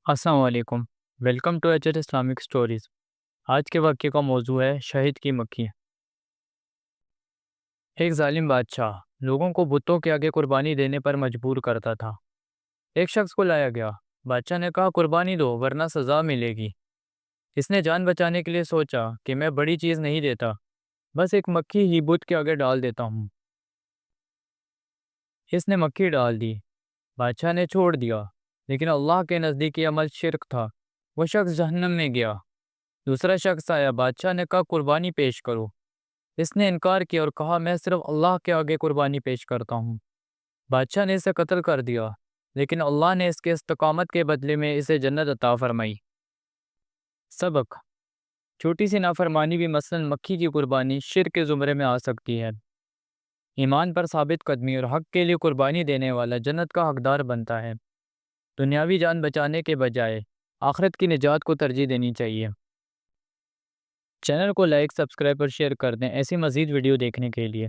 السلام علیکم۔ Welcome to ایچ اسلامک اسٹوریز۔ آج کے واقعے کا موضوع ہے شہد کی مکھی۔ ایک ظالم بادشاہ لوگوں کو بتوں کے آگے قربانی دینے پر مجبور کرتا تھا۔ ایک شخص کو لایا گیا۔ بادشاہ نے کہا قربانی دو ورنہ سزا ملے گی۔ اس نے جان بچانے کے لیے سوچا کہ میں بڑی چیز نہیں دیتا، بس ایک مکھی ہی بت کے آگے ڈال دیتا ہوں۔ اس نے مکھی ڈال دی۔ بادشاہ نے چھوڑ دیا، لیکن اللہ کے نزدیک یہ عمل شرک تھا۔ وہ شخص جہنم میں گیا۔ دوسرا شخص آیا۔ بادشاہ نے کہا قربانی پیش کرو۔ اس نے انکار کیا اور کہا میں صرف اللہ کے آگے قربانی پیش کرتا ہوں۔ بادشاہ نے اسے قتل کر دیا، لیکن اللہ نے اس کے استقامت کے بدلے میں اسے جنت عطا فرمائی۔ سبق: چھوٹی سی نافرمانی بھی مثلاً مکھی کی قربانی شرک کے زمرے میں آ سکتی ہے۔ ایمان پر ثابت قدمی اور حق کے لیے قربانی دینے والا جنت کا حقدار بنتا ہے۔ دنیاوی جان بچانے کے بجائے آخرت کی نجات کو ترجیح دینی چاہیے۔ چینل کو لائک، سبسکرائب اور شیئر کر دیں ایسی مزید ویڈیو دیکھنے کے لیے۔